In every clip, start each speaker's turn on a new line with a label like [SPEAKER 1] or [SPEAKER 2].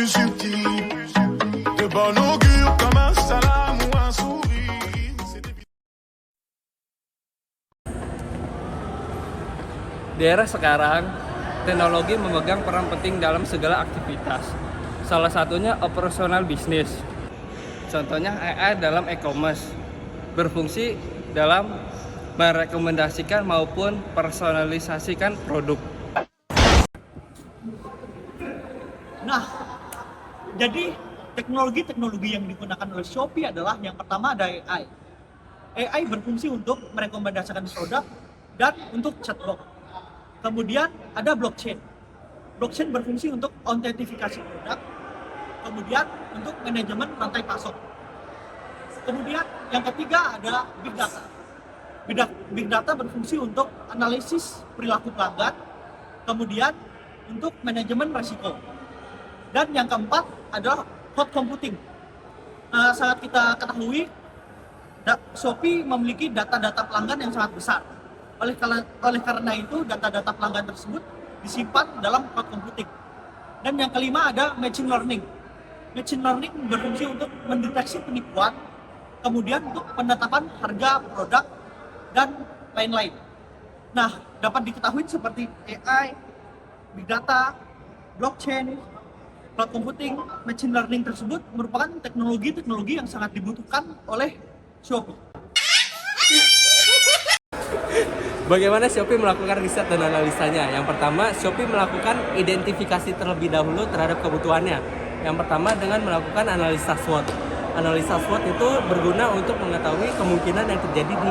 [SPEAKER 1] plus subtil. De bon augure comme un salam ou un sourire.
[SPEAKER 2] Di era sekarang, teknologi memegang peran penting dalam segala aktivitas. Salah satunya operasional bisnis. Contohnya AI dalam e-commerce, berfungsi dalam merekomendasikan maupun personalisasikan produk.
[SPEAKER 3] Nah, jadi teknologi yang digunakan oleh Shopee adalah yang pertama ada AI. AI berfungsi untuk merekomendasikan produk dan untuk chatbot. Kemudian ada blockchain. Blockchain berfungsi untuk autentifikasi produk. Kemudian untuk manajemen rantai pasok. Kemudian yang ketiga ada big data. Big data berfungsi untuk analisis perilaku pelanggan. Kemudian untuk manajemen risiko. Dan yang keempat adalah cloud computing. Sangat kita ketahui, Shopee memiliki data-data pelanggan yang sangat besar. Oleh karena itu, data-data pelanggan tersebut disimpan dalam cloud computing. Dan yang kelima ada machine learning. Machine learning berfungsi untuk mendeteksi penipuan, kemudian untuk penetapan harga produk, dan lain-lain. Nah, dapat diketahui seperti AI, big data, blockchain, cloud computing, machine learning tersebut merupakan teknologi-teknologi yang sangat dibutuhkan oleh Shopee.
[SPEAKER 2] Bagaimana Shopee melakukan riset dan analisanya? Yang pertama, Shopee melakukan identifikasi terlebih dahulu terhadap kebutuhannya. Yang pertama dengan melakukan analisa SWOT. Analisa SWOT itu berguna untuk mengetahui kemungkinan yang terjadi di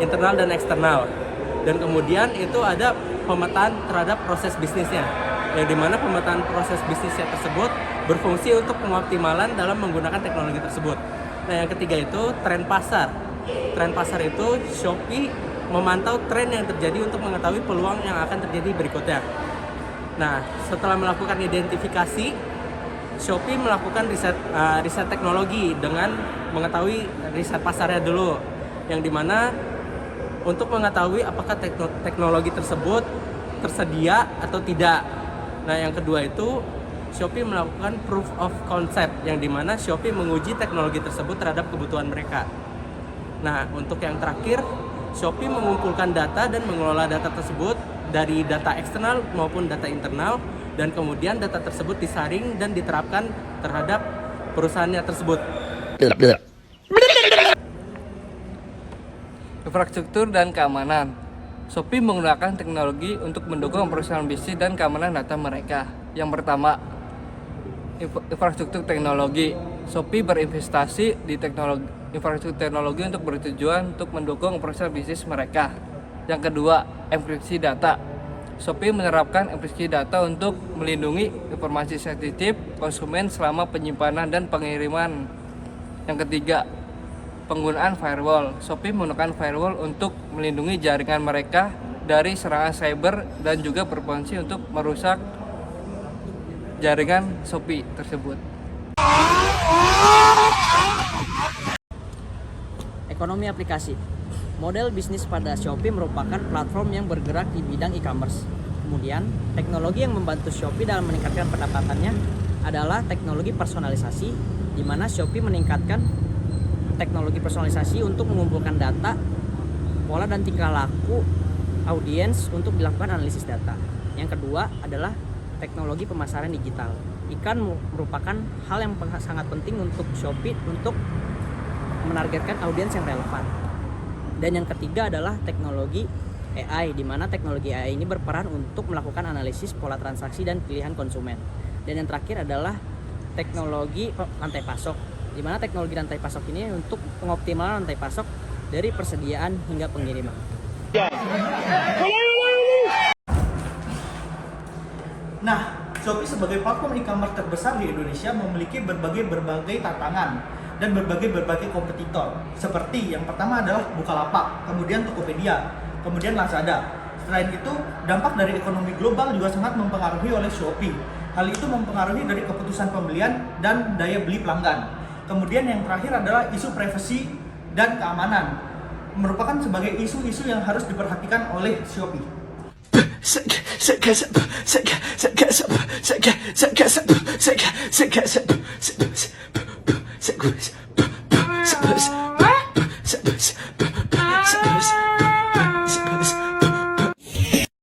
[SPEAKER 2] internal dan eksternal. Dan kemudian itu ada pemetaan terhadap proses bisnisnya, yang dimana pemetaan proses bisnisnya tersebut berfungsi untuk pengoptimalan dalam menggunakan teknologi tersebut. Nah, yang ketiga itu tren pasar. Tren pasar itu Shopee memantau tren yang terjadi untuk mengetahui peluang yang akan terjadi berikutnya. Nah, setelah melakukan identifikasi, Shopee melakukan riset teknologi dengan mengetahui riset pasarnya dulu, yang dimana untuk mengetahui apakah teknologi tersebut tersedia atau tidak. Nah, yang kedua itu Shopee melakukan proof of concept, yang dimana Shopee menguji teknologi tersebut terhadap kebutuhan mereka. Nah, untuk yang terakhir, Shopee mengumpulkan data dan mengelola data tersebut dari data eksternal maupun data internal, dan kemudian data tersebut disaring dan diterapkan terhadap perusahaannya tersebut. Infrastruktur dan keamanan. Shopee menggunakan teknologi untuk mendukung operasional bisnis dan keamanan data mereka. Yang pertama, infrastruktur teknologi. Shopee berinvestasi di infrastruktur teknologi untuk bertujuan untuk mendukung operasional bisnis mereka. Yang kedua, enkripsi data. Shopee menerapkan enkripsi data untuk melindungi informasi sensitif konsumen selama penyimpanan dan pengiriman. Yang ketiga, penggunaan firewall. Shopee menggunakan firewall untuk melindungi jaringan mereka dari serangan cyber dan juga berpotensi untuk merusak jaringan Shopee tersebut.
[SPEAKER 4] Ekonomi aplikasi. Model bisnis pada Shopee merupakan platform yang bergerak di bidang e-commerce. Kemudian, teknologi yang membantu Shopee dalam meningkatkan pendapatannya adalah teknologi personalisasi, di mana Shopee meningkatkan teknologi personalisasi untuk mengumpulkan data, pola dan tingkah laku audiens untuk dilakukan analisis data. Yang kedua adalah teknologi pemasaran digital. Iklan merupakan hal yang sangat penting untuk Shopee untuk menargetkan audiens yang relevan. Dan yang ketiga adalah teknologi AI, di mana teknologi AI ini berperan untuk melakukan analisis pola transaksi dan pilihan konsumen. Dan yang terakhir adalah teknologi rantai pasok, di mana teknologi rantai pasok ini untuk pengoptimalan rantai pasok dari persediaan hingga pengiriman.
[SPEAKER 3] Nah, Shopee sebagai platform e-commerce terbesar di Indonesia memiliki berbagai tantangan dan berbagai kompetitor. Seperti yang pertama adalah Bukalapak, kemudian Tokopedia, kemudian Lazada. Selain itu, dampak dari ekonomi global juga sangat mempengaruhi oleh Shopee. Hal itu mempengaruhi dari keputusan pembelian dan daya beli pelanggan. Kemudian yang terakhir adalah isu privasi dan keamanan, merupakan sebagai isu-isu yang harus diperhatikan oleh Shopee.